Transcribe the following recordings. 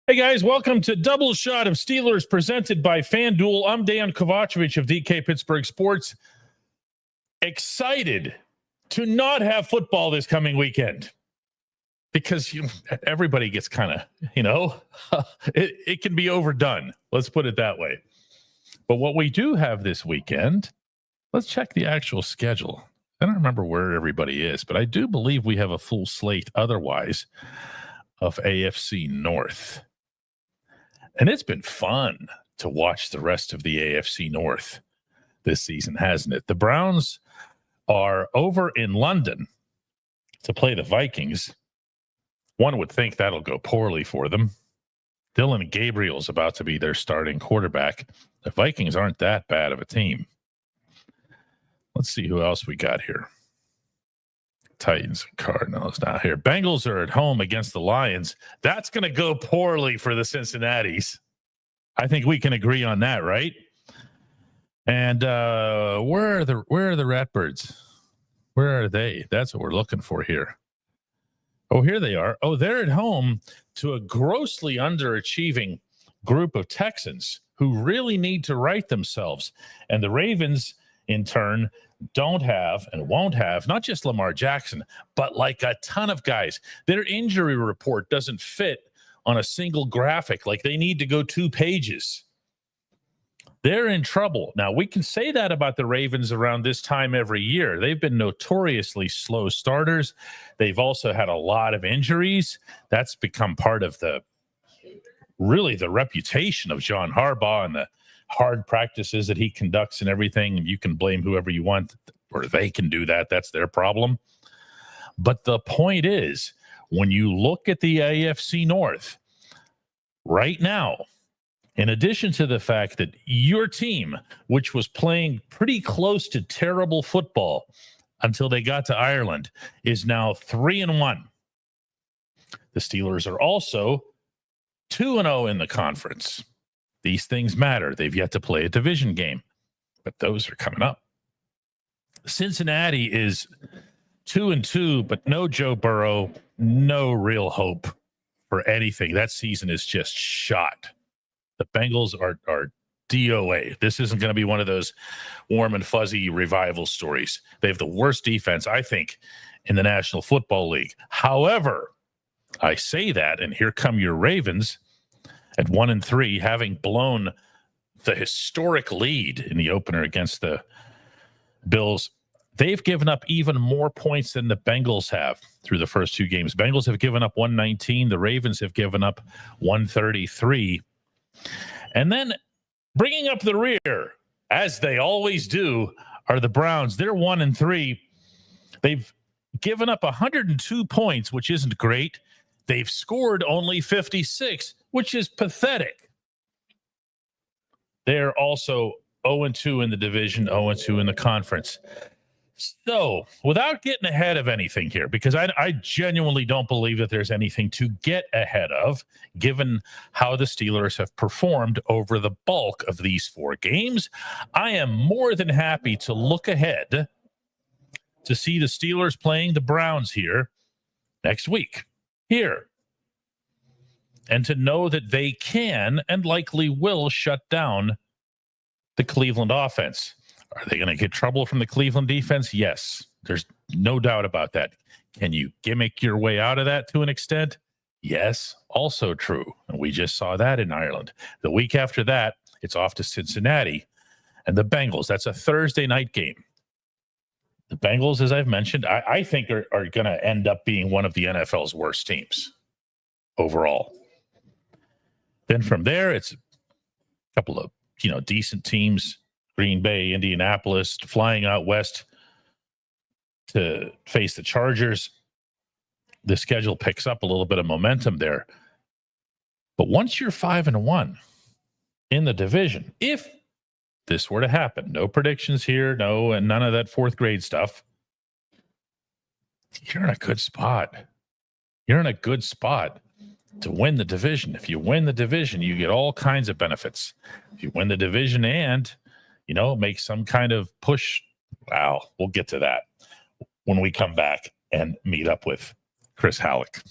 Hey guys, welcome to Double Shot of Steelers presented by FanDuel. I'm Dejan Kovacevic of DK Pittsburgh Sports. Excited to not have football this coming weekend because everybody gets kind of, it can be overdone. Let's put it that way. But what we do have this weekend, let's check the actual schedule. I don't remember where everybody is, but I do believe we have a full slate otherwise of AFC North. And it's been fun to watch the rest of the AFC North this season, hasn't it? The Browns are over in London to play the Vikings. One would think that'll go poorly for them. Dylan Gabriel's about to be their starting quarterback. The Vikings aren't that bad of a team. Let's see who else we got here. Titans and Cardinals not here. Bengals are at home against the Lions. That's going to go poorly for the Cincinnatis. I think we can agree on that, right? And where are the Ratbirds? Where are they? That's what we're looking for here. Oh, here they are. Oh, they're at home to a grossly underachieving group of Texans who really need to right themselves. And the Ravens, in turn, don't have and won't have not just Lamar Jackson, but like a ton of guys. Their injury report doesn't fit on a single graphic. Like they need to go 2 pages. They're in trouble. Now, we can say that about the Ravens around this time every year. They've been notoriously slow starters. They've also had a lot of injuries. That's become part of the reputation of John Harbaugh and the hard practices that he conducts and everything. You can blame whoever you want, or they can do that. That's their problem. But the point is, when you look at the AFC North right now, in addition to the fact that your team, which was playing pretty close to terrible football until they got to Ireland, is now 3-1. The Steelers are also 2-0 in the conference. These things matter. They've yet to play a division game, but those are coming up. Cincinnati is 2-2, but no Joe Burrow, no real hope for anything. That season is just shot. The Bengals are DOA. This isn't going to be one of those warm and fuzzy revival stories. They have the worst defense, I think, in the National Football League. However, I say that, and here come your Ravens at 1-3, having blown the historic lead in the opener against the Bills. They've given up even more points than the Bengals have through the first 2 games. Bengals have given up 119. The Ravens have given up 133. And then bringing up the rear, as they always do, are the Browns. They're 1-3. They've given up 102 points, which isn't great. They've scored only 56, which is pathetic. They're also 0-2 in the division, 0-2 in the conference. So, without getting ahead of anything here, because I genuinely don't believe that there's anything to get ahead of, given how the Steelers have performed over the bulk of these 4 games, I am more than happy to look ahead to see the Steelers playing the Browns here next week. Here. And to know that they can and likely will shut down the Cleveland offense. Are they going to get trouble from the Cleveland defense? Yes. There's no doubt about that. Can you gimmick your way out of that to an extent? Yes. Also true. And we just saw that in Ireland. The week after that, it's off to Cincinnati and the Bengals. That's a Thursday night game. The Bengals, as I've mentioned, I think are going to end up being one of the NFL's worst teams overall. Then from there, it's a couple of, decent teams, Green Bay, Indianapolis, flying out west to face the Chargers. The schedule picks up a little bit of momentum there. But once you're 5-1 in the division, if this were to happen, no predictions here, no, and none of that 4th grade stuff, you're in a good spot. You're in a good spot to win the division. If you win the division, you get all kinds of benefits. If you win the division and, make some kind of push, we'll get to that when we come back and meet up with Chris Halleck.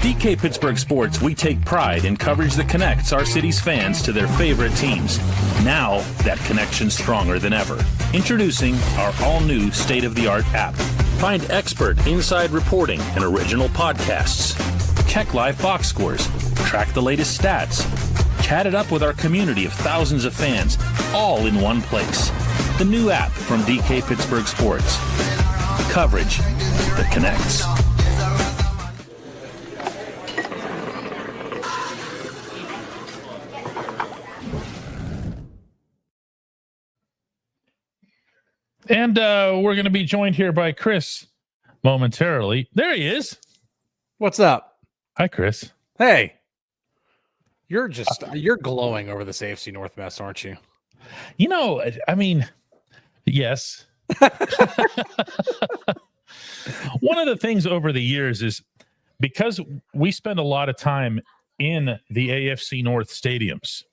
DK Pittsburgh Sports, we take pride in coverage that connects our city's fans to their favorite teams. Now, that connection's stronger than ever. Introducing our all-new state-of-the-art app. Find expert inside reporting and original podcasts. Check live box scores. Track the latest stats. Chat it up with our community of thousands of fans, all in one place. The new app from DK Pittsburgh Sports. Coverage that connects. And we're going to be joined here by Chris momentarily. There he is. What's up? Hi, Chris. Hey. You're glowing over this AFC North mess, aren't you? You know, I mean, yes. One of the things over the years is because we spend a lot of time in the AFC North stadiums.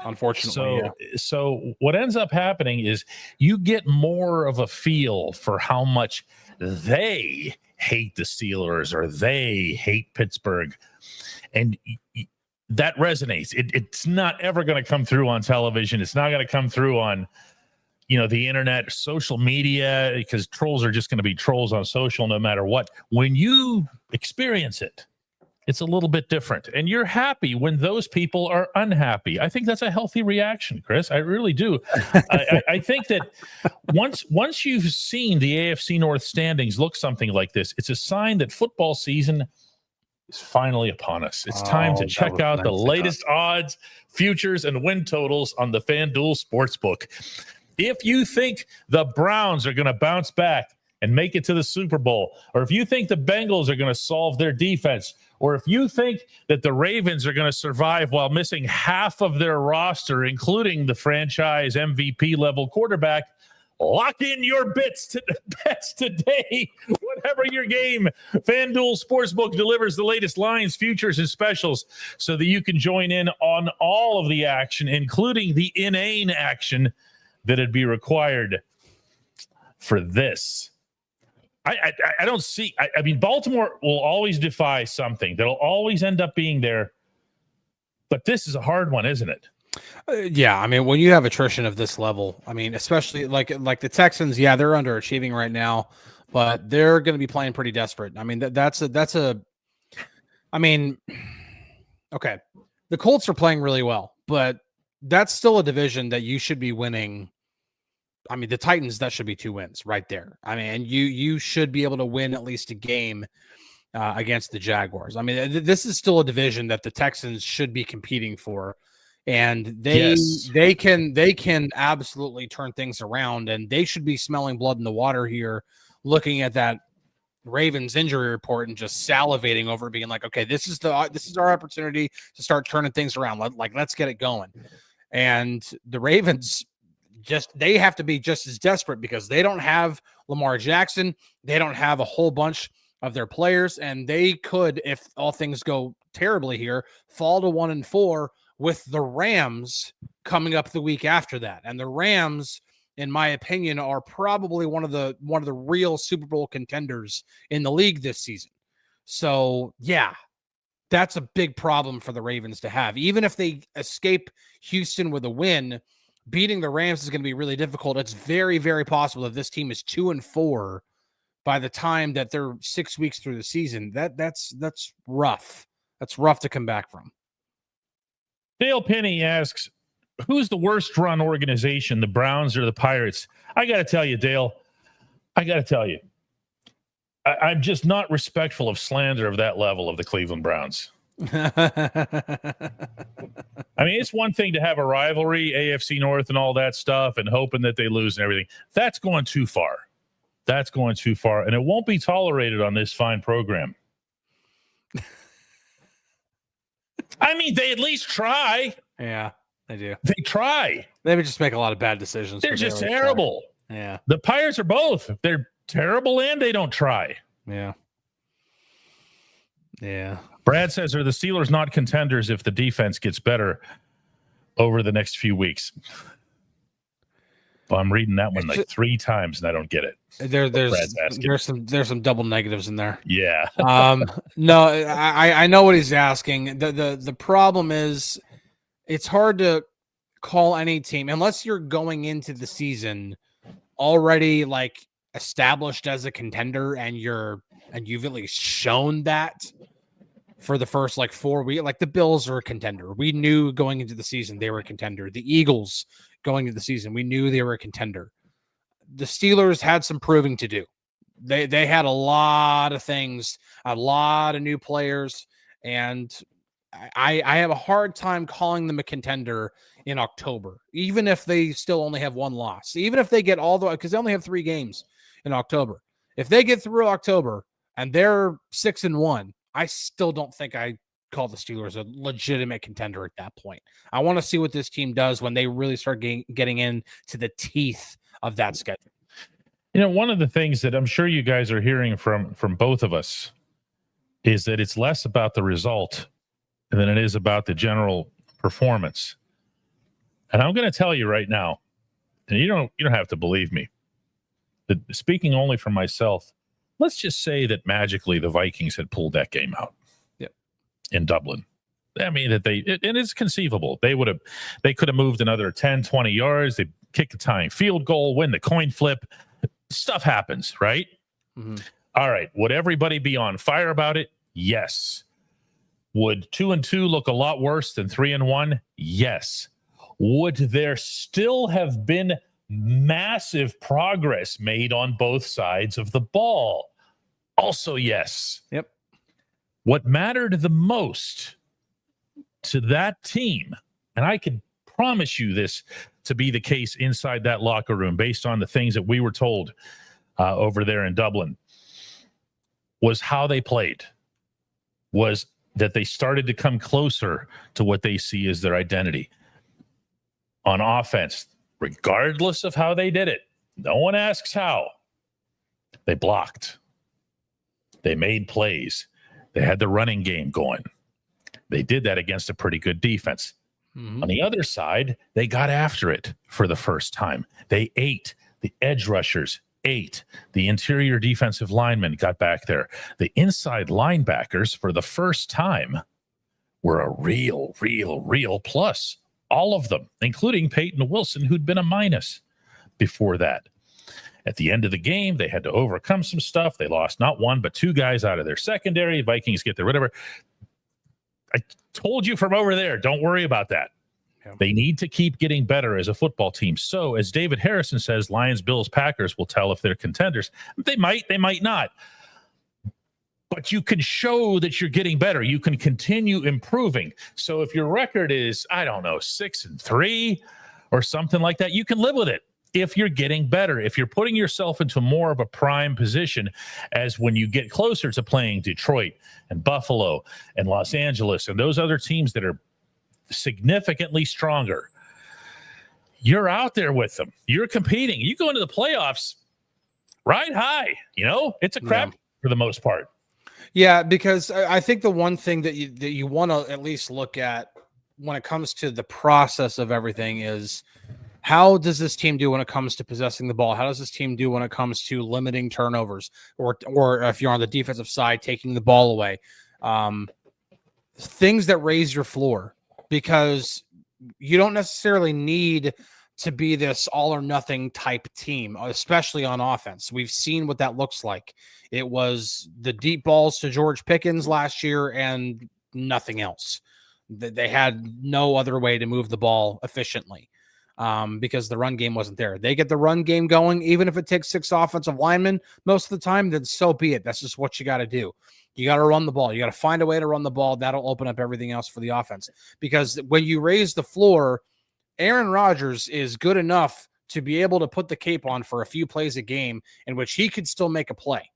Unfortunately, so what ends up happening is you get more of a feel for how much they hate the Steelers or they hate Pittsburgh, and that resonates. It's not ever going to come through on television. It's not going to come through on the internet, social media, because trolls are just going to be trolls on social no matter what. When you experience it, it's a little bit different, and you're happy when those people are unhappy. I think that's a healthy reaction, Chris. I really do. I think that once you've seen the AFC North standings look something like this, it's a sign that football season is finally upon us. It's time to check out the latest odds, futures, and win totals on the FanDuel Sportsbook. If you think the Browns are going to bounce back and make it to the Super Bowl, or if you think the Bengals are going to solve their defense, or if you think that the Ravens are going to survive while missing half of their roster, including the franchise MVP level quarterback, lock in your bets today. Whatever your game, FanDuel Sportsbook delivers the latest lines, futures, and specials so that you can join in on all of the action, including the inane action that'd be required for this. I don't see. I mean, Baltimore will always defy something. That'll always end up being there. But this is a hard one, isn't it? Yeah, I mean, when you have attrition of this level, I mean, especially like the Texans, yeah, they're underachieving right now, but they're going to be playing pretty desperate. I mean, I mean, okay, the Colts are playing really well, but that's still a division that you should be winning. I mean, the Titans, that should be 2 wins right there. I mean, you should be able to win at least a game against the Jaguars. I mean, this is still a division that the Texans should be competing for, and they can absolutely turn things around, and they should be smelling blood in the water here, looking at that Ravens injury report and just salivating over it, being like, okay, this is our opportunity to start turning things around. Let's get it going. And the Ravens, they have to be just as desperate because they don't have Lamar Jackson. They don't have a whole bunch of their players, and they could, if all things go terribly here, fall to 1-4 with the Rams coming up the week after that. And the Rams, in my opinion, are probably one of the real Super Bowl contenders in the league this season. So yeah, that's a big problem for the Ravens to have. Even if they escape Houston with a win, beating the Rams is going to be really difficult. It's very, very possible that this team is 2-4 by the time that they're 6 weeks through the season. That's rough. That's rough to come back from. Dale Penny asks, who's the worst run organization, the Browns or the Pirates? I got to tell you, Dale, I'm just not respectful of slander of that level of the Cleveland Browns. I mean, it's one thing to have a rivalry, AFC North and all that stuff, and hoping that they lose and everything. That's going too far. And it won't be tolerated on this fine program. I mean, they at least try. Yeah, they do. They try. They would just make a lot of bad decisions. They're just terrible. Try. Yeah. The Pirates are both. They're terrible and they don't try. Yeah. Yeah. Brad says, are the Steelers not contenders if the defense gets better over the next few weeks? Well, I'm reading that one like 3 times and I don't get it. There's some double negatives in there. Yeah. No, I know what he's asking. The problem is it's hard to call any team unless you're going into the season already like established as a contender and you've at least shown that for the first like 4 weeks. Like the Bills are a contender. We knew going into the season they were a contender. The Eagles going into the season, we knew they were a contender. The Steelers had some proving to do. They had a lot of things, a lot of new players, and I have a hard time calling them a contender in October, even if they still only have 1 loss, even if they get all the, because they only have 3 games in October. If they get through October and they're 6-1, I still don't think I call the Steelers a legitimate contender at that point. I want to see what this team does when they really start getting into the teeth of that schedule. You know, one of the things that I'm sure you guys are hearing from both of us is that it's less about the result than it is about the general performance. And I'm going to tell you right now, and you don't have to believe me, that speaking only for myself, let's just say that magically the Vikings had pulled that game out. Yep. In Dublin. I mean, and it's conceivable. They could have moved another 10, 20 yards. They kick a tying field goal, win the coin flip. Stuff happens, right? Mm-hmm. All right. Would everybody be on fire about it? Yes. Would 2-2 look a lot worse than 3-1? Yes. Would there still have been massive progress made on both sides of the ball? Also, yes. Yep. What mattered the most to that team, and I can promise you this to be the case inside that locker room based on the things that we were told over there in Dublin, was how they played, was that they started to come closer to what they see as their identity. On offense, regardless of how they did it, no one asks how. They blocked. They made plays. They had the running game going. They did that against a pretty good defense. Mm-hmm. On the other side, they got after it for the first time. They ate. The edge rushers ate. The interior defensive linemen got back there. The inside linebackers, for the first time, were a real plus. All of them, including Peyton Wilson, who'd been a minus before that. At the end of the game, they had to overcome some stuff. They lost not 1, but 2 guys out of their secondary. Vikings get their whatever. I told you from over there, don't worry about that. Yeah. They need to keep getting better as a football team. So, as David Harrison says, Lions, Bills, Packers will tell if they're contenders. They might not. But you can show that you're getting better. You can continue improving. So if your record is, 6-3 or something like that, you can live with it. If you're getting better, if you're putting yourself into more of a prime position as when you get closer to playing Detroit and Buffalo and Los Angeles and those other teams that are significantly stronger, you're out there with them. You're competing. You go into the playoffs ride high. It's a crap for the most part. Yeah, because I think the one thing that you want to at least look at when it comes to the process of everything is, how does this team do when it comes to possessing the ball? How does this team do when it comes to limiting turnovers, or if you're on the defensive side, taking the ball away? Things that raise your floor, because you don't necessarily need to be this all or nothing type team, especially on offense. We've seen what that looks like. It was the deep balls to George Pickens last year and nothing else. They had no other way to move the ball efficiently. Because the run game wasn't there. They get the run game going, even if it takes 6 offensive linemen most of the time, then so be it. That's just what you got to do. You got to run the ball. You got to find a way to run the ball. That'll open up everything else for the offense. Because when you raise the floor, Aaron Rodgers is good enough to be able to put the cape on for a few plays a game in which he could still make a play.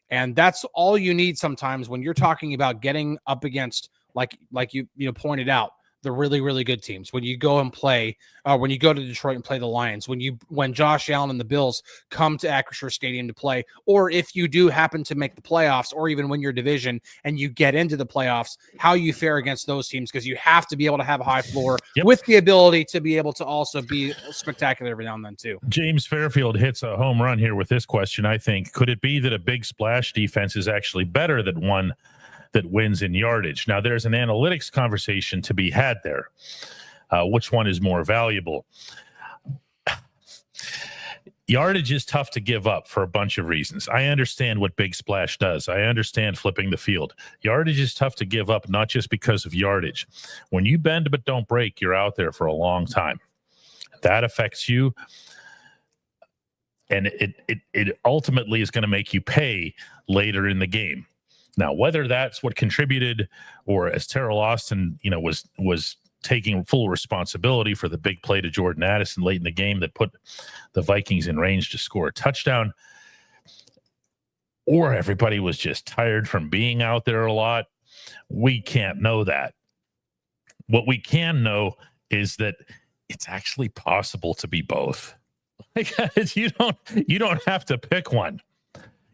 And that's all you need sometimes when you're talking about getting up against, like you pointed out, the really, really good teams, when you go and play, when you go to Detroit and play the Lions, when Josh Allen and the Bills come to Acrisure Stadium to play, or if you do happen to make the playoffs or even win your division and you get into the playoffs, how you fare against those teams, because you have to be able to have a high floor with the ability to be able to also be spectacular every now and then too. James Fairfield hits a home run here with this question, I think. Could it be that a big splash defense is actually better than one that wins in yardage? Now, there's an analytics conversation to be had there. Which one is more valuable? Yardage is tough to give up for a bunch of reasons. I understand what big splash does. I understand flipping the field. Yardage is tough to give up, not just because of yardage. When you bend but don't break, you're out there for a long time. That affects you. And it ultimately is going to make you pay later in the game. Now, whether that's what contributed, or as Terrell Austin, was taking full responsibility for the big play to Jordan Addison late in the game that put the Vikings in range to score a touchdown, or everybody was just tired from being out there a lot, we can't know that. What we can know is that it's actually possible to be both. Because you don't have to pick one.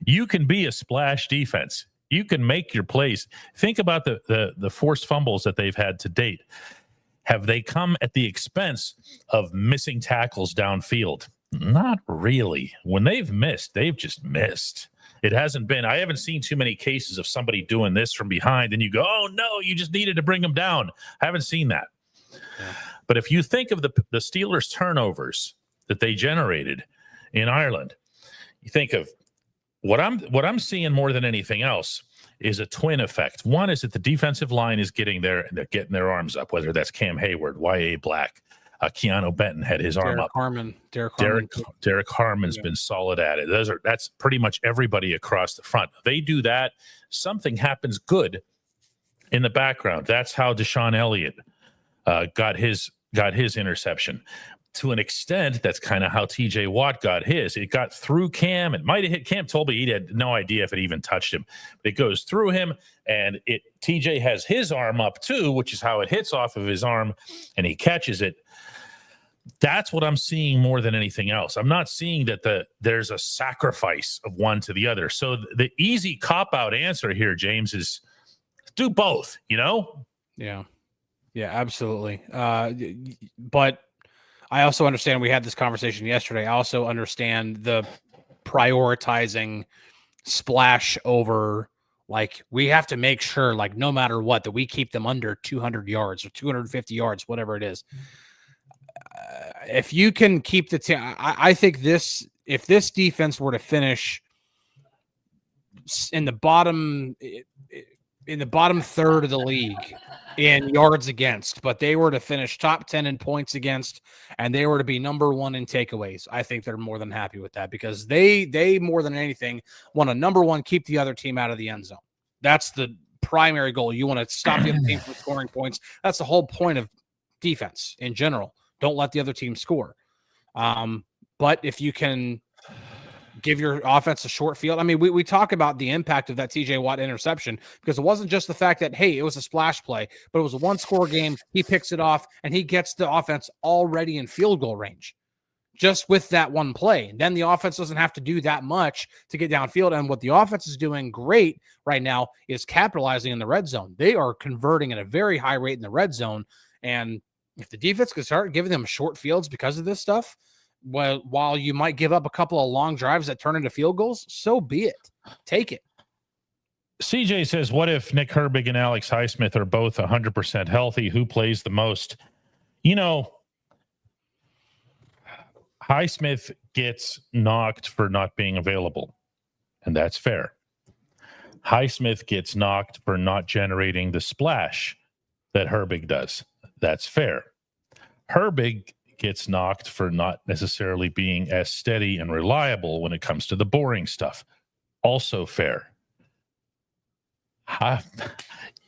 You can be a splash defense. You can make your plays. Think about the forced fumbles that they've had to date. Have they come at the expense of missing tackles downfield? Not really. When they've missed, they've just missed. It hasn't been, I haven't seen too many cases of somebody doing this from behind and you go, oh no, you just needed to bring them down. I haven't seen that. Yeah. But if you think of the Steelers turnovers that they generated in Ireland, you think of what I'm seeing more than anything else is a twin effect. One is that the defensive line is getting there and they're getting their arms up, whether that's Cam Hayward, Y.A. Black, Keanu Benton had his arm up. Derek Harmon's been solid at it. That's pretty much everybody across the front. They do that. Something happens good in the background. That's how Deshaun Elliott got his interception. To an extent, that's kind of how TJ Watt got his. It got through Cam. It might have hit Cam. Told me he had no idea if it even touched him. But it goes through him, and TJ has his arm up too, which is how it hits off of his arm, and he catches it. That's what I'm seeing more than anything else. I'm not seeing that there's a sacrifice of one to the other. So the easy cop-out answer here, James, is do both, Yeah, absolutely. But I also understand, we had this conversation yesterday. I also understand the prioritizing splash over, like, we have to make sure, like, no matter what, that we keep them under 200 yards or 250 yards, whatever it is. If you can keep the team, I think if this defense were to finish in the bottom third of the league in yards against, but they were to finish top 10 in points against, and they were to be number one in takeaways, I think they're more than happy with that, because they more than anything want to, number one, keep the other team out of the end zone. That's the primary goal. You want to stop the other team from scoring points. That's the whole point of defense in general. Don't let the other team score. But if you can give your offense a short field. I mean, we talk about the impact of that TJ Watt interception, because it wasn't just the fact that, hey, it was a splash play, but it was a one-score game. He picks it off, and he gets the offense already in field goal range just with that one play. And then the offense doesn't have to do that much to get downfield. And what the offense is doing great right now is capitalizing in the red zone. They are converting at a very high rate in the red zone. And if the defense could start giving them short fields because of this stuff, well, while you might give up a couple of long drives that turn into field goals, so be it. Take it. CJ says, what if Nick Herbig and Alex Highsmith are both 100% healthy? Who plays the most? Highsmith gets knocked for not being available, and that's fair. Highsmith gets knocked for not generating the splash that Herbig does. That's fair. Herbig gets knocked for not necessarily being as steady and reliable when it comes to the boring stuff. Also fair.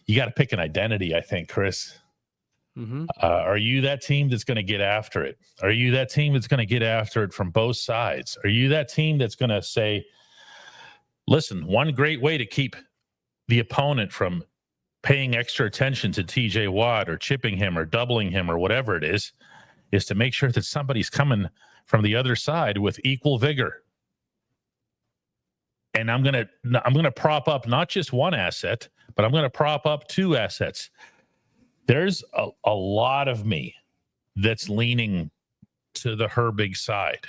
You got to pick an identity, I think, Chris. Mm-hmm. Are you that team that's going to get after it? Are you that team that's going to get after it from both sides? Are you that team that's going to say, listen, one great way to keep the opponent from paying extra attention to TJ Watt or chipping him or doubling him or whatever it is to make sure that somebody's coming from the other side with equal vigor. And I'm going to prop up not just one asset, but I'm going to prop up two assets. There's a lot of me that's leaning to the Herbig side.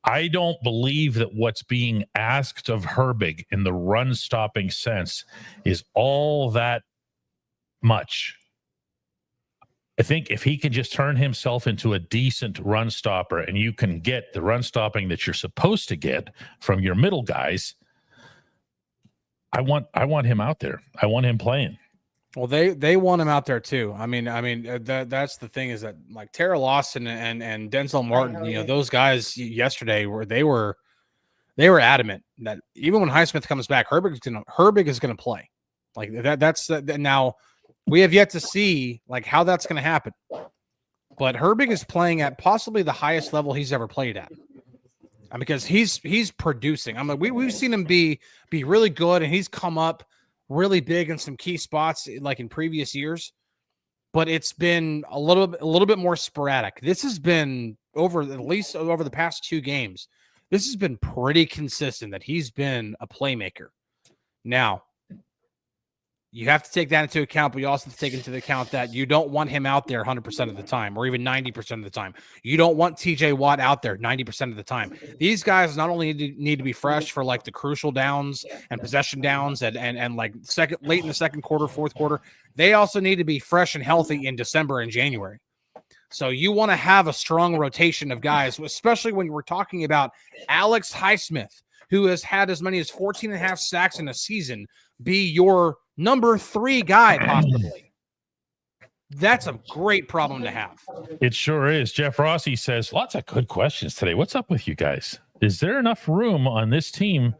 I don't believe that what's being asked of Herbig in the run stopping sense is all that much. I think if he can just turn himself into a decent run stopper and you can get the run stopping that you're supposed to get from your middle guys, I want him out there. I want him playing. Well, they want him out there too. I mean, that's the thing is that like Tara Lawson and Denzel Martin, those guys yesterday they were adamant that even when Highsmith comes back, Herbig is gonna play. Like that's now we have yet to see like how that's gonna happen. But Herbig is playing at possibly the highest level he's ever played at. Because he's producing. I'm like we've seen him be really good, and he's come up really big in some key spots like in previous years, but it's been a little bit more sporadic. This has been over the past 2 games. This has been pretty consistent that he's been a playmaker. Now, you have to take that into account, but you also have to take into account that you don't want him out there 100% of the time or even 90% of the time. You don't want TJ Watt out there 90% of the time. These guys not only need to be fresh for like the crucial downs and possession downs and like late in the second quarter, fourth quarter, they also need to be fresh and healthy in December and January. So you want to have a strong rotation of guys, especially when we're talking about Alex Highsmith, who has had as many as 14.5 sacks in a season, be your number 3 guy, possibly. That's a great problem to have. It sure is. Jeff Rossi says, lots of good questions today. What's up with you guys? Is there enough room on this team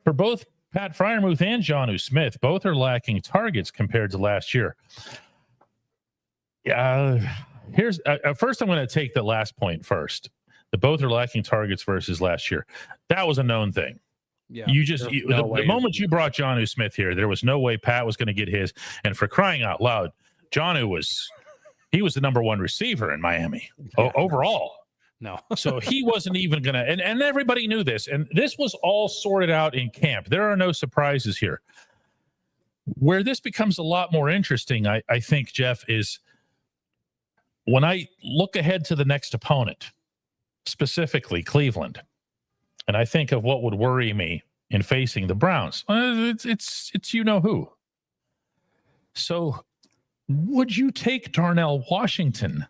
for both Pat Freiermuth and Jonnu Smith? Both are lacking targets compared to last year. Here's first I'm going to take the last point first. The both are lacking targets versus last year. That was a known thing. Yeah, the moment you brought Jonnu Smith here, there was no way Pat was going to get his. And for crying out loud, Jonnu was the number 1 receiver in Miami overall. No, so he wasn't even going to. And everybody knew this. And this was all sorted out in camp. There are no surprises here. Where this becomes a lot more interesting, I think, Jeff, is when I look ahead to the next opponent, specifically Cleveland. And I think of what would worry me in facing the Browns. It's you know who. So would you take Darnell Washington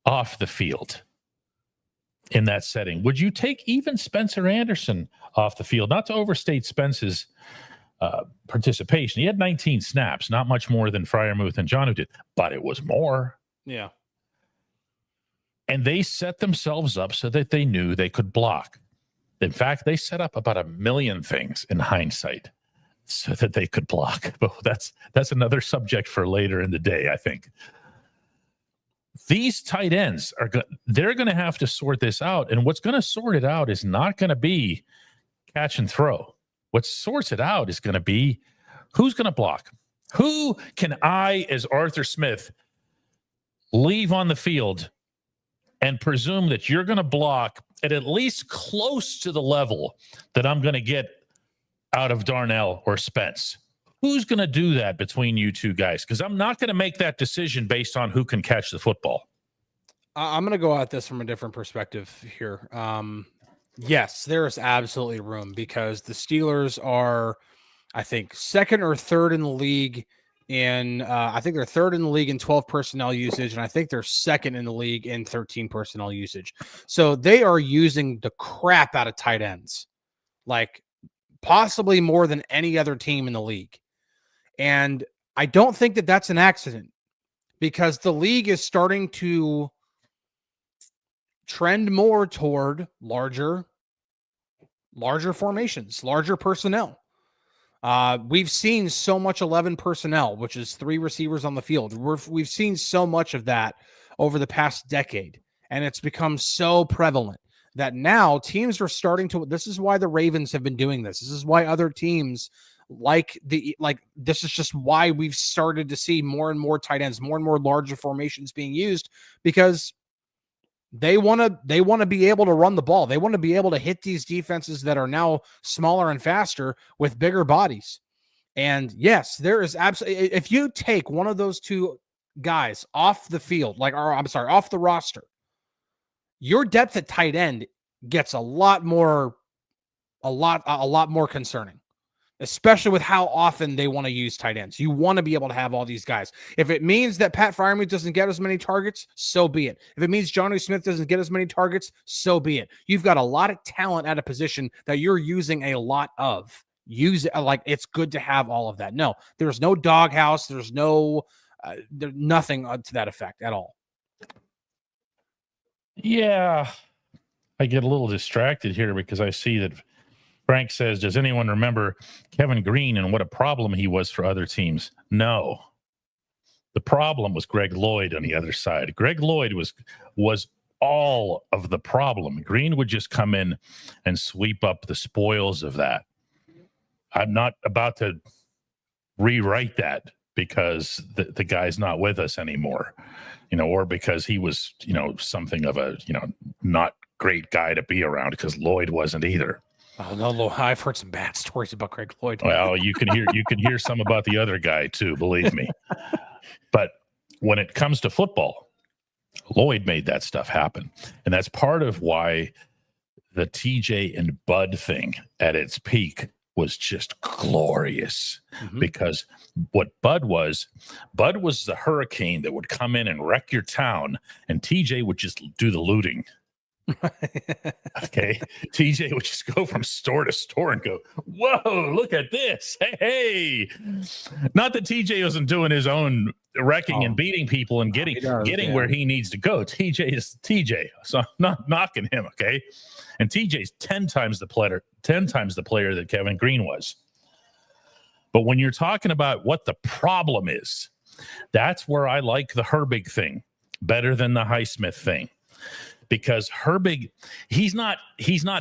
off the field in that setting? Would you take even Spencer Anderson off the field? Not to overstate Spence's participation. He had 19 snaps, not much more than Freiermuth and Jonnu did, but it was more. Yeah. And they set themselves up so that they knew they could block. In fact, they set up about 1 million things in hindsight so that they could block. But that's another subject for later in the day, I think. These tight ends they're going to have to sort this out. And what's going to sort it out is not going to be catch and throw. What sorts it out is going to be who's going to block. Who can I, as Arthur Smith, leave on the field and presume that you're going to block at least close to the level that I'm going to get out of Darnell or Spence? Who's going to do that between you two guys? Because I'm not going to make that decision based on who can catch the football. I'm going to go at this from a different perspective here. Yes, there is absolutely room because the Steelers are, I think, 2nd or 3rd in the league I think they're 3rd in the league in 12 personnel usage, and I think they're 2nd in the league in 13 personnel usage. So they are using the crap out of tight ends, like possibly more than any other team in the league. And I don't think that that's an accident because the league is starting to trend more toward larger formations, larger personnel. We've seen so much 11 personnel, which is 3 receivers on the field. We've seen so much of that over the past decade, and it's become so prevalent that now teams are starting to. This is why the Ravens have been doing this. This is why other teams like this is just why we've started to see more and more tight ends, more and more larger formations being used, because they want to be able to run the ball. They want to be able to hit these defenses that are now smaller and faster with bigger bodies. And yes, there is absolutely, if you take one of those two guys off the field, off the roster, your depth at tight end gets a lot more concerning, especially with how often they want to use tight ends. You want to be able to have all these guys. If it means that Pat Freiermuth doesn't get as many targets, so be it. If it means Jonnu Smith doesn't get as many targets, so be it. You've got a lot of talent at a position that you're using a lot of. Use it, like, it's good to have all of that. No, there's no doghouse. There's no nothing to that effect at all. Yeah, I get a little distracted here because I see that Frank says, does anyone remember Kevin Green and what a problem he was for other teams? No. The problem was Greg Lloyd on the other side. Greg Lloyd was all of the problem. Green would just come in and sweep up the spoils of that. I'm not about to rewrite that because the guy's not with us anymore, or because he was, something of a, not great guy to be around, because Lloyd wasn't either. Oh no, I've heard some bad stories about Greg Lloyd. Well, you can hear some about the other guy too, believe me. But when it comes to football, Lloyd made that stuff happen. And that's part of why the TJ and Bud thing at its peak was just glorious, because what Bud was the hurricane that would come in and wreck your town, and TJ would just do the looting. Okay, TJ would just go from store to store and go, whoa, look at this. Hey. Not that TJ wasn't doing his own wrecking and beating people and getting where he needs to go. TJ is TJ, so I'm not knocking him, okay? And TJ's 10 times the player that Kevin Green was. But when you're talking about what the problem is, that's where I like the Herbig thing better than the Highsmith thing. Because Herbig, he's not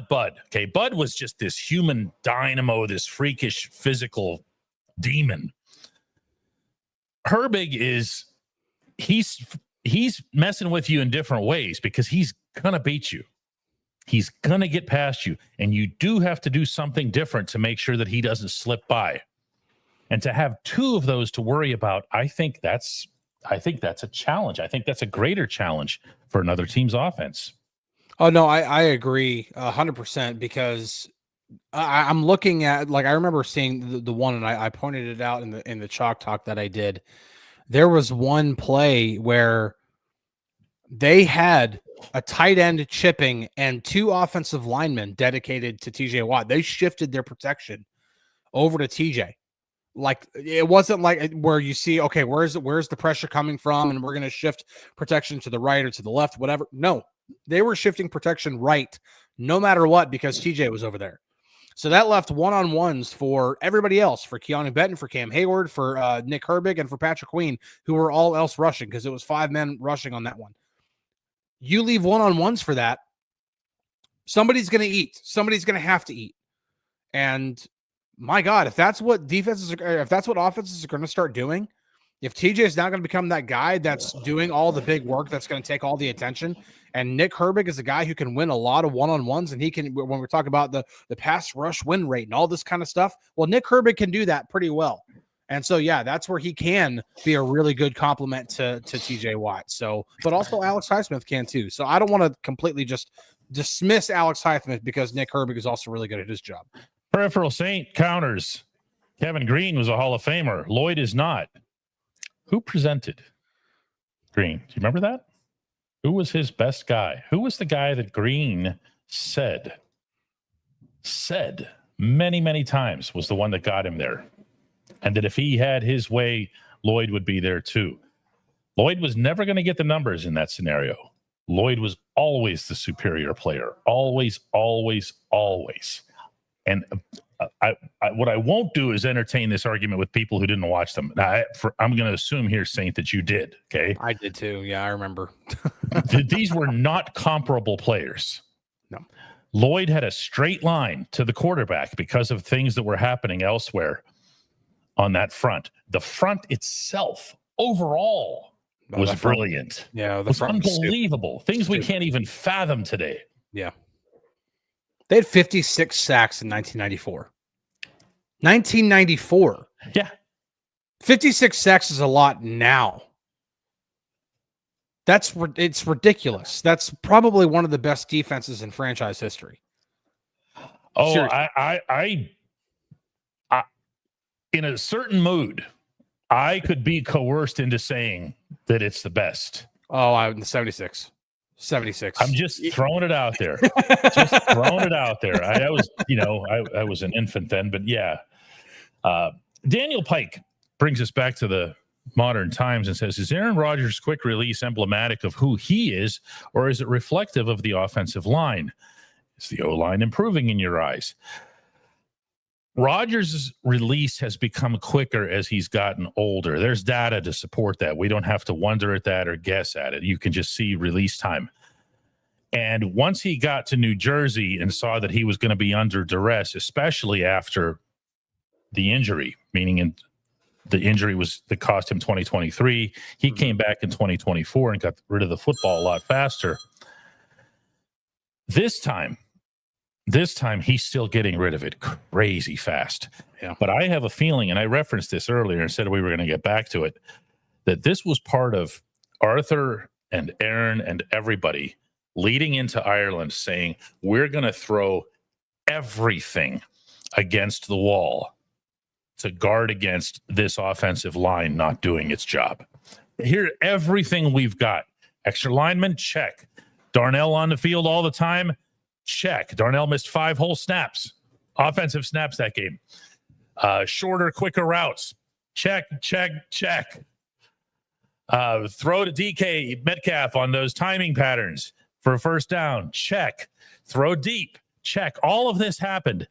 Bud. Okay, Bud was just this human dynamo, this freakish physical demon. Herbig he's messing with you in different ways, because he's gonna beat you. He's gonna get past you, and you do have to do something different to make sure that he doesn't slip by. And to have two of those to worry about, I think that's a challenge. I think that's a greater challenge for another team's offense. Oh, no, I agree 100%, because I'm looking at, I remember seeing the one, and I pointed it out in the chalk talk that I did. There was one play where they had a tight end chipping and two offensive linemen dedicated to TJ Watt. They shifted their protection over to TJ. Like, it wasn't like where you see, okay, where's the pressure coming from, and we're going to shift protection to the right or to the left, whatever. No, they were shifting protection right, no matter what, because TJ was over there. So that left one-on-ones for everybody else, for Keanu Benton, for Cam Hayward, for Nick Herbig, and for Patrick Queen, who were all else rushing, because it was 5 men rushing on that one. You leave one-on-ones for that, somebody's going to eat. Somebody's going to have to eat. And my God, if that's what offenses are going to start doing, if TJ is now going to become that guy that's doing all the big work, that's going to take all the attention, and Nick Herbig is a guy who can win a lot of one-on-ones, and he can, when we're talking about the pass rush win rate and all this kind of stuff, well, Nick Herbig can do that pretty well. And so, yeah, that's where he can be a really good complement to TJ Watt. So, but also Alex Highsmith can too. So I don't want to completely just dismiss Alex Highsmith, because Nick Herbig is also really good at his job. Peripheral Saint counters. Kevin Green was a Hall of Famer. Lloyd is not. Who presented Green? Do you remember that? Who was his best guy? Who was the guy that Green said many, many times was the one that got him there? And that if he had his way, Lloyd would be there too. Lloyd was never going to get the numbers in that scenario. Lloyd was always the superior player. Always, always, always. And what I won't do is entertain this argument with people who didn't watch them. I'm going to assume here, Saint, that you did. Okay, I did too. Yeah, I remember. These were not comparable players. No. Lloyd had a straight line to the quarterback because of things that were happening elsewhere. on that front. The front itself overall was brilliant. Yeah, it was unbelievable. Things we can't even fathom today. Yeah. They had 56 sacks in 1994. 1994. Yeah. 56 sacks is a lot now. It's ridiculous. That's probably one of the best defenses in franchise history. Oh, Seriously. I in a certain mood, I could be coerced into saying that it's the best. Oh, I'm 76. 76. I'm just throwing it out there. I was, I was an infant then, but yeah. Daniel Pike brings us back to the modern times and says, is Aaron Rodgers' quick release emblematic of who he is, or is it reflective of the offensive line? Is the O-line improving in your eyes? Rodgers' release has become quicker as he's gotten older. There's data to support that. We don't have to wonder at that or guess at it. You can just see release time. And once he got to New Jersey and saw that he was going to be under duress, especially after the injury, meaning the injury was that cost him 2023. He came back in 2024 and got rid of the football a lot faster. This time he's still getting rid of it crazy fast. Yeah. But I have a feeling, and I referenced this earlier and said we were going to get back to it, that this was part of Arthur and Aaron and everybody leading into Ireland saying, we're going to throw everything against the wall to guard against this offensive line not doing its job. Here, everything we've got. Extra linemen, check. Darnell on the field all the time, check. Darnell missed 5 whole snaps, offensive snaps that game. Shorter, quicker routes, check. Throw to DK Metcalf on those timing patterns for a first down, check. Throw deep, check. All of this happened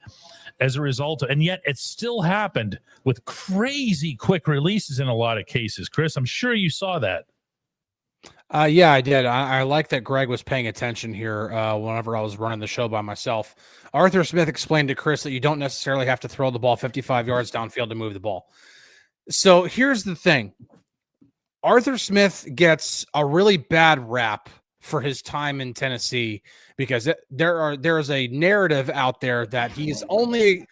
as a result of, and yet it still happened with crazy quick releases in a lot of cases. Chris, I'm sure you saw that. Yeah, I did. I like that Greg was paying attention here whenever I was running the show by myself. Arthur Smith explained to Chris that you don't necessarily have to throw the ball 55 yards downfield to move the ball. So here's the thing. Arthur Smith gets a really bad rap for his time in Tennessee because there is a narrative out there that he only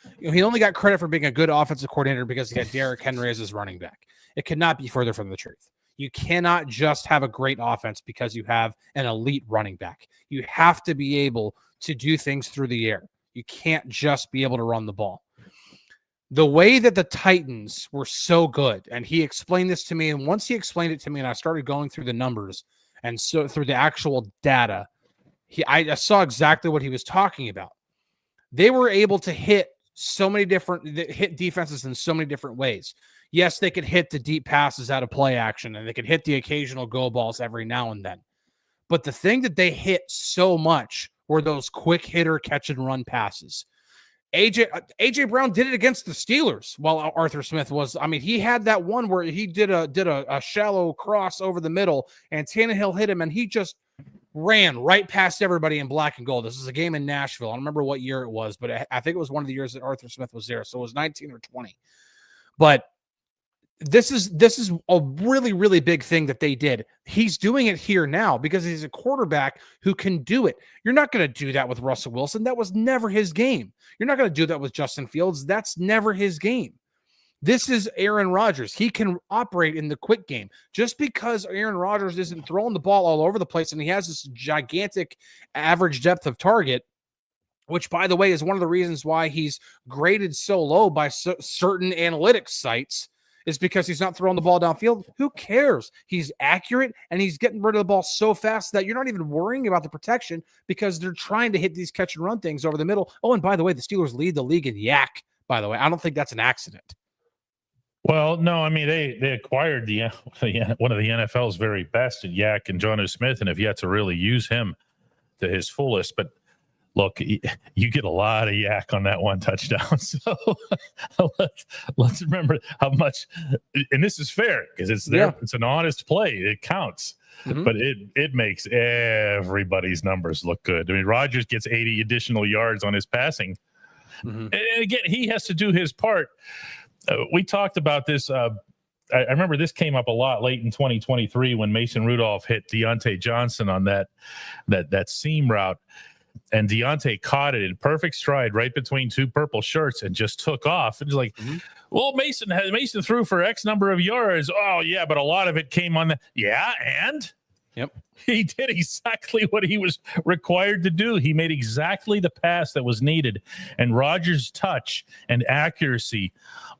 got credit for being a good offensive coordinator because he had Derrick Henry as his running back. It could not be further from the truth. You cannot just have a great offense because you have an elite running back. You have to be able to do things through the air. You can't just be able to run the ball. The way that the Titans were so good, and he explained this to me, and once he explained it to me and I started going through the numbers and so through the actual data, I saw exactly what he was talking about. They were able to hit defenses in so many different ways. Yes, they could hit the deep passes out of play action, and they could hit the occasional go balls every now and then. But the thing that they hit so much were those quick hitter catch and run passes. AJ Brown did it against the Steelers while Arthur Smith was. I mean, he had that one where he did a shallow cross over the middle, and Tannehill hit him, and he just ran right past everybody in black and gold. This is a game in Nashville. I don't remember what year it was, but I think it was one of the years that Arthur Smith was there. So it was 19 or 20. But this is a really, really big thing that they did. He's doing it here now because he's a quarterback who can do it. You're not going to do that with Russell Wilson. That was never his game. You're not going to do that with Justin Fields. That's never his game. This is Aaron Rodgers. He can operate in the quick game. Just because Aaron Rodgers isn't throwing the ball all over the place and he has this gigantic average depth of target, which, by the way, is one of the reasons why he's graded so low by certain analytics sites, is because he's not throwing the ball downfield. Who cares? He's accurate, and he's getting rid of the ball so fast that you're not even worrying about the protection because they're trying to hit these catch and run things over the middle. Oh, and by the way, the Steelers lead the league in yak, by the way. I don't think that's an accident. Well, no, I mean, they acquired one of the NFL's very best in yak and Jonnu Smith, and have yet to really use him to his fullest. But look, you get a lot of yak on that one touchdown. So let's remember how much, and this is fair because it's there. Yeah. It's an honest play. It counts, but it makes everybody's numbers look good. I mean, Rodgers gets 80 additional yards on his passing. And again, he has to do his part. We talked about this. I remember this came up a lot late in 2023 when Mason Rudolph hit Deontay Johnson on that seam route. And Deontay caught it in perfect stride right between two purple shirts and just took off. And like, well, Mason threw for X number of yards. Oh, yeah, but a lot of it came on the – yeah, and? Yep. He did exactly what he was required to do. He made exactly the pass that was needed. And Rodgers' touch and accuracy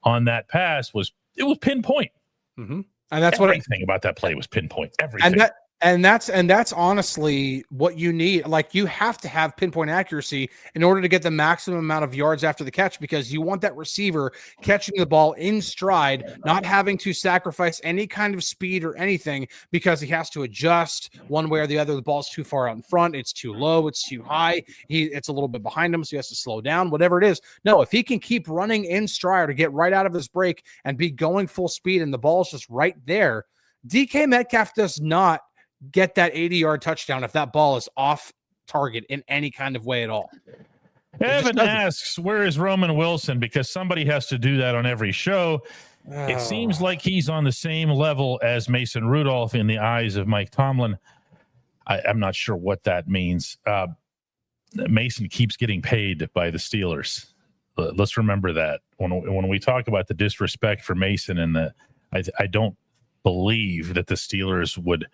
on that pass was pinpoint. Mm-hmm. And that's everything about that play was pinpoint. Everything. And that's honestly what you need. Like, you have to have pinpoint accuracy in order to get the maximum amount of yards after the catch, because you want that receiver catching the ball in stride, not having to sacrifice any kind of speed or anything because he has to adjust one way or the other. The ball's too far out in front. It's too low. It's too high. It's a little bit behind him, so he has to slow down, whatever it is. No, if he can keep running in stride or get right out of his break and be going full speed and the ball's just right there, DK Metcalf does not get that 80-yard touchdown if that ball is off target in any kind of way at all. Evan asks, where is Roman Wilson? Because somebody has to do that on every show. It seems like he's on the same level as Mason Rudolph in the eyes of Mike Tomlin. I'm not sure what that means. Mason keeps getting paid by the Steelers. Let's remember that. When we talk about the disrespect for Mason and I don't believe that the Steelers would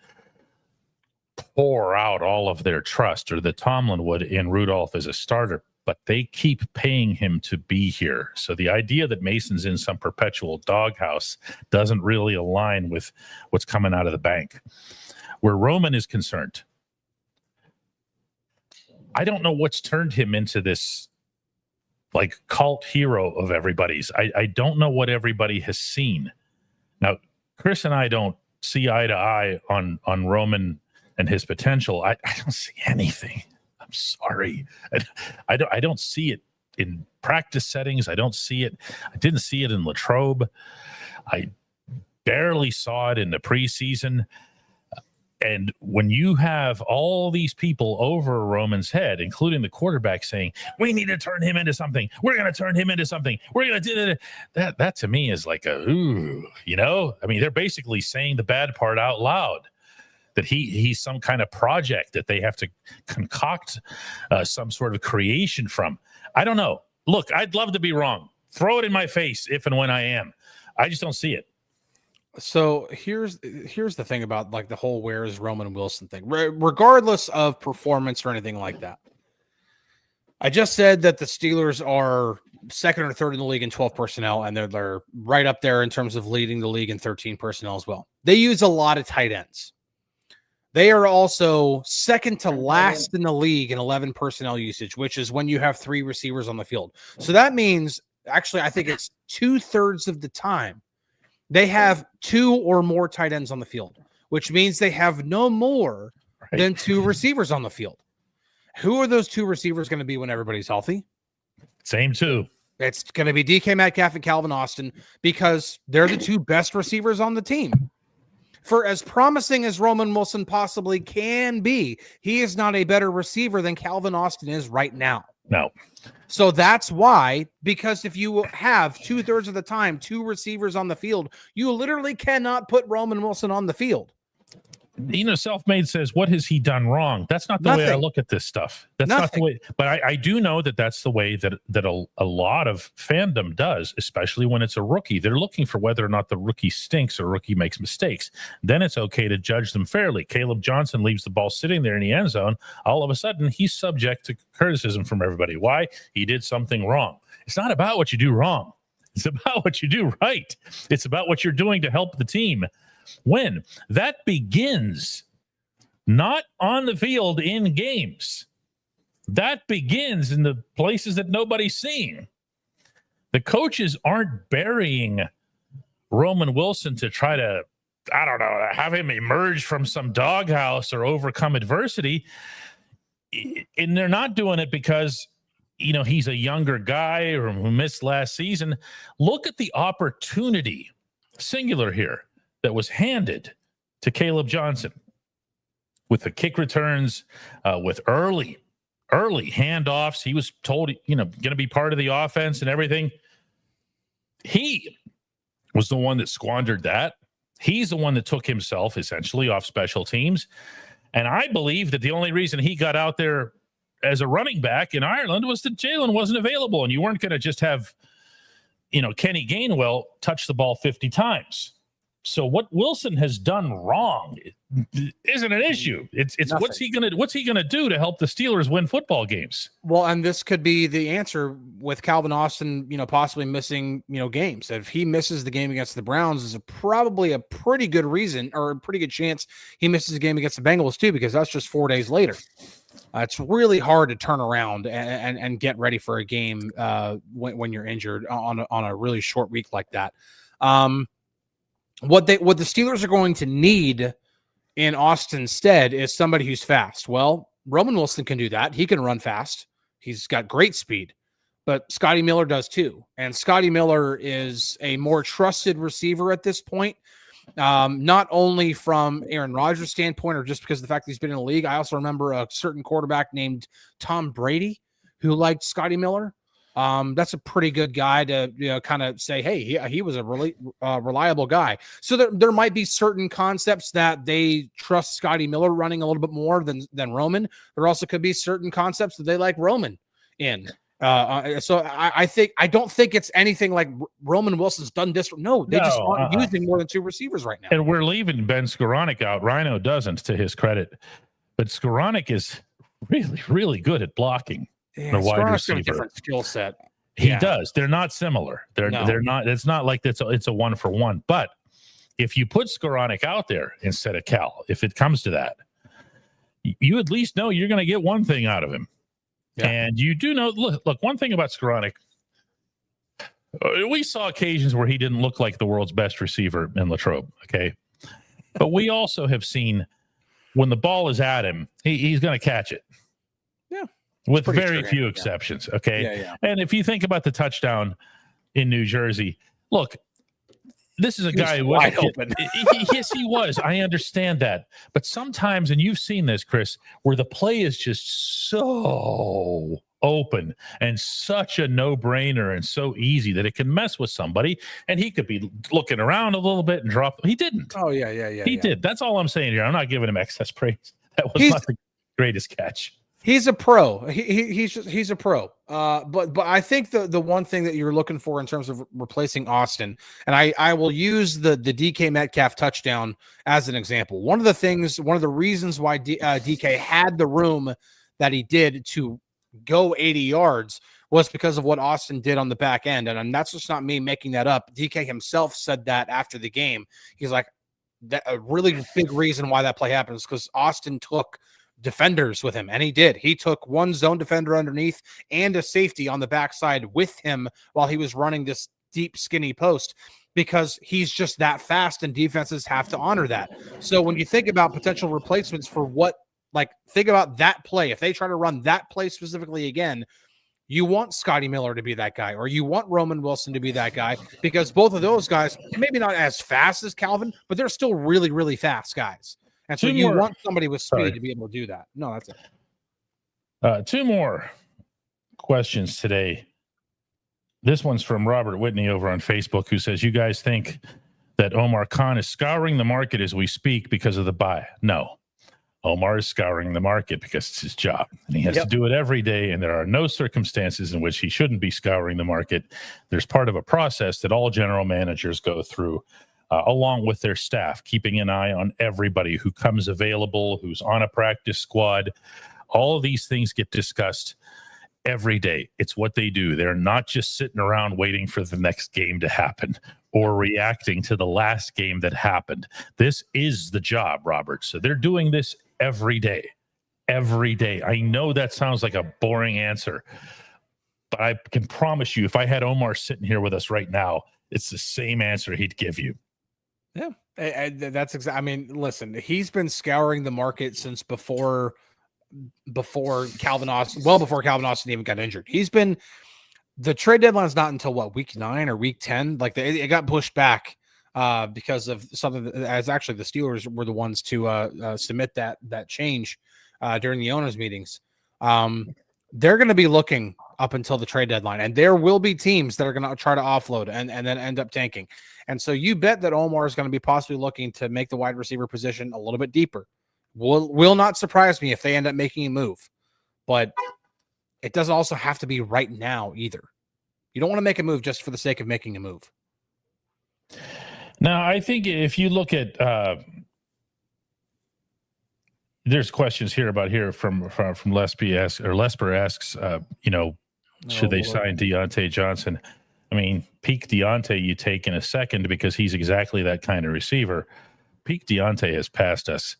pour out all of their trust, or that Tomlin would, in Rudolph as a starter, but they keep paying him to be here. So the idea that Mason's in some perpetual doghouse doesn't really align with what's coming out of the bank. Where Roman is concerned, I don't know what's turned him into this like cult hero of everybody's. I don't know what everybody has seen. Now, Chris and I don't see eye to eye on Roman and his potential. I don't see anything. I'm sorry. I don't see it in practice settings. I don't see it. I didn't see it in Latrobe. I barely saw it in the preseason. And when you have all these people over Roman's head, including the quarterback, saying, we need to turn him into something. We're going to turn him into something. We're going to do that. That to me is like ooh, I mean, they're basically saying the bad part out loud, that he's some kind of project that they have to concoct some sort of creation from. I don't know. Look, I'd love to be wrong. Throw it in my face if and when I am. I just don't see it. So here's the thing about like the whole where is Roman Wilson thing, regardless of performance or anything like that. I just said that the Steelers are second or third in the league in 12 personnel, and they're right up there in terms of leading the league in 13 personnel as well. They use a lot of tight ends. They are also second to last in the league in 11 personnel usage, which is when you have 3 receivers on the field. So that means, actually, I think it's 2/3 of the time they have 2 or more tight ends on the field, which means they have no more than 2 receivers on the field. Who are those 2 receivers going to be when everybody's healthy? Same 2. It's going to be DK Metcalf and Calvin Austin, because they're the 2 best receivers on the team. For as promising as Roman Wilson possibly can be, he is not a better receiver than Calvin Austin is right now. No. So that's why, because if you have 2/3 of the time 2 receivers on the field, you literally cannot put Roman Wilson on the field. Self-made says, what has he done wrong? That's not the way I look at this stuff. That's not the way. But I do know that that's the way that a lot of fandom does, especially when it's a rookie. They're looking for whether or not the rookie stinks or rookie makes mistakes. Then it's okay to judge them fairly. Caleb Johnson leaves the ball sitting there in the end zone. All of a sudden, he's subject to criticism from everybody. Why? He did something wrong. It's not about what you do wrong. It's about what you do right. It's about what you're doing to help the team win. That begins not on the field in games. That begins in the places that nobody's seeing. The coaches aren't burying Roman Wilson to try to, I don't know, have him emerge from some doghouse or overcome adversity. And they're not doing it because, he's a younger guy or who missed last season. Look at the opportunity, singular here, that was handed to Caleb Johnson with the kick returns, with early handoffs. He was told, going to be part of the offense and everything. He was the one that squandered that. He's the one that took himself essentially off special teams. And I believe that the only reason he got out there as a running back in Ireland was that Jalen wasn't available, and you weren't going to just have, Kenny Gainwell touch the ball 50 times. So what Wilson has done wrong isn't an issue. It's what's he gonna do to help the Steelers win football games? Well, and this could be the answer with Calvin Austin, possibly missing, games. If he misses the game against the Browns, is probably a pretty good reason, or a pretty good chance he misses the game against the Bengals too, because that's just 4 days later. It's really hard to turn around and get ready for a game when you're injured on a really short week like that. What the Steelers are going to need in Austin's stead is somebody who's fast. Well, Ramon Wilson can do that. He can run fast. He's got great speed, but Scotty Miller does too. And Scotty Miller is a more trusted receiver at this point, not only from Aaron Rodgers' standpoint or just because of the fact that he's been in the league. I also remember a certain quarterback named Tom Brady who liked Scotty Miller. That's a pretty good guy to kind of say, hey, he was a really reliable guy. So there might be certain concepts that they trust Scotty Miller running a little bit more than Roman. There also could be certain concepts that they like Roman in. So I don't think it's anything like Roman Wilson's done this. No, they just aren't using more than 2 receivers right now. And we're leaving Ben Skoranek out. Rhino doesn't, to his credit, but Skoranek is really, really good at blocking. Yeah, the wide receiver. A different skill set. He does. They're not similar. They're not. It's not like it's a 1-for-1. But if you put Skoranek out there instead of Cal, if it comes to that, you at least know you're going to get one thing out of him. Yeah. And you do know. Look. One thing about Skoranek, we saw occasions where he didn't look like the world's best receiver in Latrobe. Okay, but we also have seen when the ball is at him, he's going to catch it. Yeah. With very few exceptions, okay? Yeah. And if you think about the touchdown in New Jersey, look, this is a guy who wide open. Yes, he was. I understand that. But sometimes, and you've seen this, Chris, where the play is just so open and such a no-brainer and so easy that it can mess with somebody, and he could be looking around a little bit and drop. He didn't. Oh, yeah. He did. That's all I'm saying here. I'm not giving him excess praise. That was not the greatest catch. He's a pro. He's a pro. But I think the one thing that you're looking for in terms of replacing Austin, and I will use the DK Metcalf touchdown as an example. One of the reasons why DK had the room that he did to go 80 yards was because of what Austin did on the back end. And that's just not me making that up. DK himself said that after the game. He's like, that a really big reason why that play happened is because Austin took defenders with him, and he did. He took one zone defender underneath and a safety on the backside with him while he was running this deep, skinny post, because he's just that fast, and defenses have to honor that. So when you think about potential replacements for think about that play. If they try to run that play specifically again, you want Scotty Miller to be that guy, or you want Ramon Wilson to be that guy, because both of those guys, maybe not as fast as Calvin, but they're still really, really fast guys. And so you want somebody with speed to be able to do that. No, that's it. 2 more questions today. This one's from Robert Whitney over on Facebook, who says, you guys think that Omar Khan is scouring the market as we speak because of the bye? No. Omar is scouring the market because it's his job, and he has to do it every day, and there are no circumstances in which he shouldn't be scouring the market. There's part of a process that all general managers go through, along with their staff, keeping an eye on everybody who comes available, who's on a practice squad. All of these things get discussed every day. It's what they do. They're not just sitting around waiting for the next game to happen or reacting to the last game that happened. This is the job, Robert. So they're doing this every day. Every day. I know that sounds like a boring answer, but I can promise you, if I had Omar sitting here with us right now, it's the same answer he'd give you. Yeah, that's exactly. I mean, listen, he's been scouring the market since before Calvin Austin, well before Calvin Austin even got injured. The trade deadline's not until week 9 or week 10. Like it got pushed back because of something as actually the Steelers were the ones to submit that change during the owners meetings. They're going to be looking up until the trade deadline. And there will be teams that are going to try to offload and then end up tanking. And so you bet that Omar is going to be possibly looking to make the wide receiver position a little bit deeper. Will not surprise me if they end up making a move. But it doesn't also have to be right now either. You don't want to make a move just for the sake of making a move. Now, I think if you look at there's questions here from Lesper asks, should they sign Deontay Johnson? I mean, peak Deontay you take in a second because he's exactly that kind of receiver. Peak Deontay has passed us.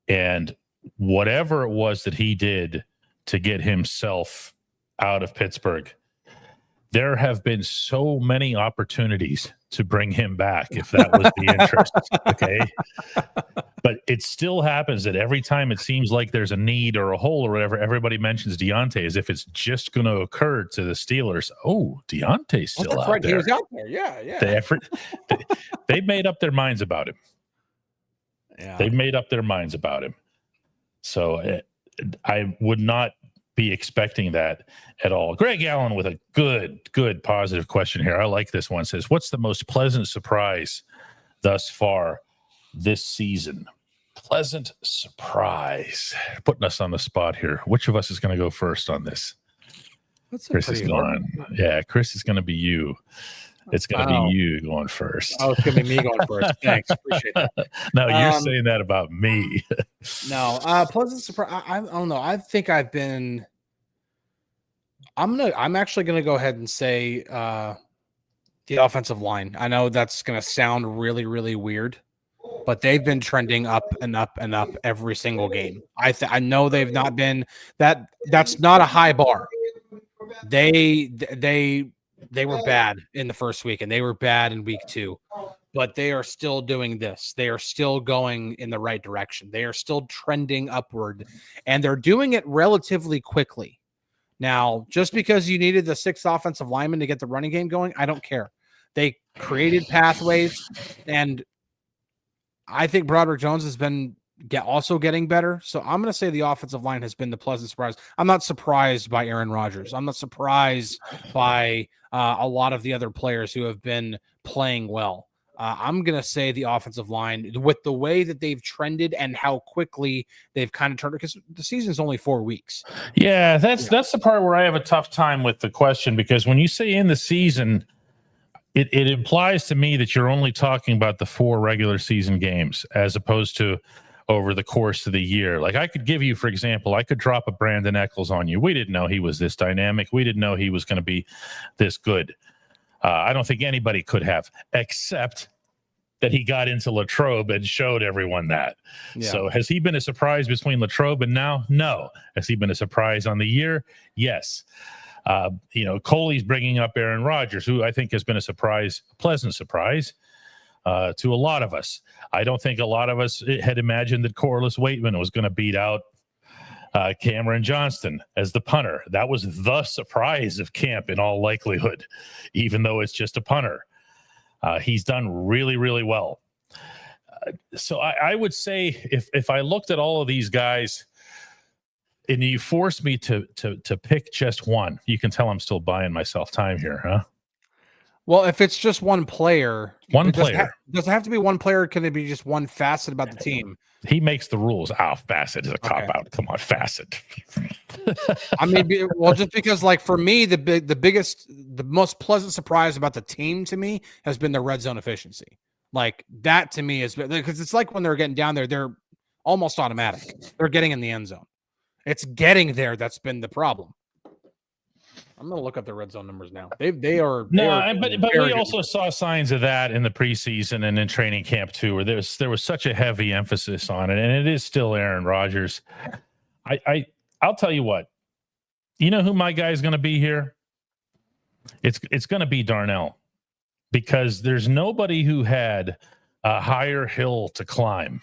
And whatever it was that he did to get himself out of Pittsburgh, there have been so many opportunities to bring him back if that was the interest. Okay. But it still happens that every time it seems like there's a need or a hole or whatever, everybody mentions Deontay as if it's just going to occur to the Steelers. Oh, Deontay's still out there. He was out there. Yeah. They've made up their minds about him. Yeah. They've made up their minds about him. So I would not be expecting that at all. Greg Allen with a good positive question here. I like this one. Says, what's the most pleasant surprise thus far this season? Pleasant surprise. Putting us on the spot here. Which of us is going to go first on this? Chris is gone. Yeah, Chris is going to be you. It's going to be you going first. Oh, it's going to be me going first. Thanks. Appreciate that. No, you're saying that about me. No, pleasant surprise. I don't know. I think I've been. I'm actually going to go ahead and say the offensive line. I know that's going to sound really, really weird, but they've been trending up and up and up every single game. I know they've not been that. That's not a high bar. They were bad in the first week and they were bad in week 2, but they are still doing this. They are still going in the right direction. They are still trending upward and they're doing it relatively quickly. Now, just because you needed the 6th offensive lineman to get the running game going, I don't care. They created pathways and I think Broderick Jones has been also getting better. So I'm going to say the offensive line has been the pleasant surprise. I'm not surprised by Aaron Rodgers. I'm not surprised by a lot of the other players who have been playing well. I'm going to say the offensive line with the way that they've trended and how quickly they've kind of turned, because the season's only 4 weeks. Yeah, that's the part where I have a tough time with the question, because when you say in the season, it implies to me that you're only talking about the 4 regular season games as opposed to over the course of the year. Like I could give you, for example, I could drop a Brandon Eccles on you. We didn't know he was this dynamic. We didn't know he was going to be this good. I don't think anybody could have, except that he got into Latrobe and showed everyone that. Yeah. So has he been a surprise between Latrobe and now? No. Has he been a surprise on the year? Yes. Coley's bringing up Aaron Rodgers, who I think has been a pleasant surprise to a lot of us. I don't think a lot of us had imagined that Corliss Waitman was going to beat out Cameron Johnston as the punter. That was the surprise of camp in all likelihood, even though it's just a punter. He's done really, really well. So I would say if I looked at all of these guys and you forced me to pick just one, you can tell I'm still buying myself time here, huh? Well, if it's just one player, does it have to be one player? Can it be just one facet about the team? He makes the rules. Facet is a cop out. Come on, facet. I mean, just because, like, for me, the most pleasant surprise about the team to me has been their red zone efficiency. Like that to me is because it's like when they're getting down there, they're almost automatic. They're getting in the end zone. It's getting there that's been the problem. I'm going to look up the red zone numbers now. But we also saw signs of that in the preseason and in training camp too, where there was such a heavy emphasis on it, and it is still Aaron Rodgers. I'll tell you what. You know who my guy is going to be here? It's going to be Darnell, because there's nobody who had a higher hill to climb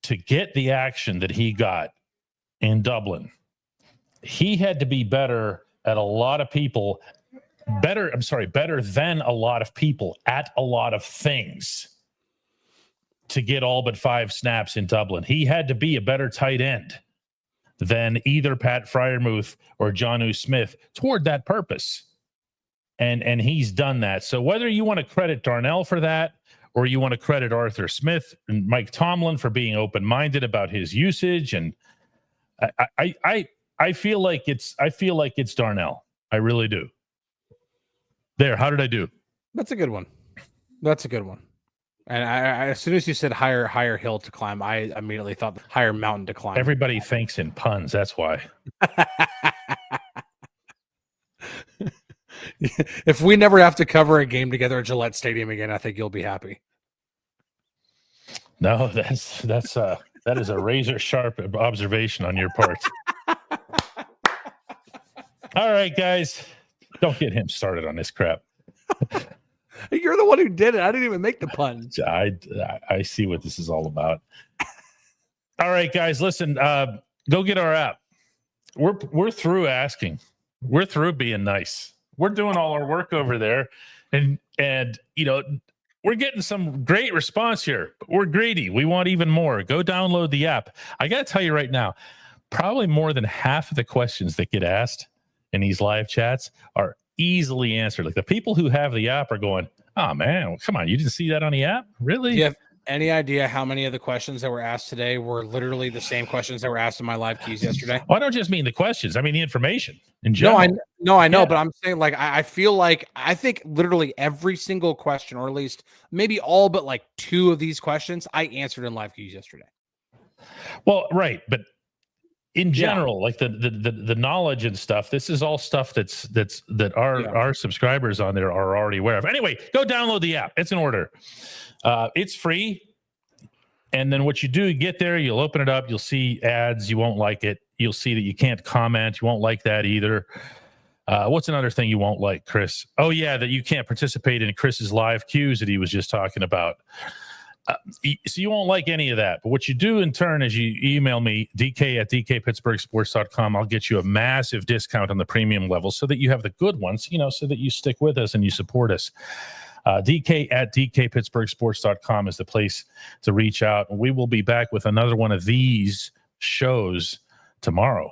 to get the action that he got in Dublin. He had to be better than a lot of people at a lot of things to get all but 5 snaps in Dublin. He had to be a better tight end than either Pat Freiermuth or Jonnu Smith toward that purpose. And he's done that. So whether you want to credit Darnell for that, or you want to credit Arthur Smith and Mike Tomlin for being open-minded about his usage, and I feel like it's Darnell. I really do. There, how did I do? That's a good one. And I as soon as you said higher hill to climb, I immediately thought higher mountain to climb. Everybody thinks in puns. That's why. If we never have to cover a game together at Gillette Stadium again, I think you'll be happy. No, that is a razor sharp observation on your part. All right, guys, don't get him started on this crap. You're the one who did it. I didn't even make the pun. I see what this is all about. All right, guys, listen. Go get our app. We're through asking. We're through being nice. We're doing all our work over there, and we're getting some great response here. But we're greedy. We want even more. Go download the app. I got to tell you right now, probably more than half of the questions that get asked in these live chats are easily answered. Like the people who have the app are going, "Oh man, come on, you didn't see that on the app, really?" Do you have any idea how many of the questions that were asked today were literally the same questions that were asked in my live queues yesterday? Well, I don't just mean the questions. I mean the information in general. I know, Yeah. but I'm saying like I feel like I think literally every single question, or at least maybe all but like 2 of these questions, I answered in live queues yesterday. Well, right, but in general, like the knowledge and stuff, this is all stuff that our subscribers on there are already aware of. Anyway, go download the app. It's in order. It's free. And then what you do, you get there, you'll open it up, you'll see ads, you won't like it. You'll see that you can't comment, you won't like that either. What's another thing you won't like, Chris? Oh yeah, that you can't participate in Chris's live queues that he was just talking about. So you won't like any of that. But what you do in turn is you email me, dk@dkpittsburghsports.com. I'll get you a massive discount on the premium level so that you have the good ones, so that you stick with us and you support us. dk@dkpittsburghsports.com is the place to reach out. We will be back with another one of these shows tomorrow.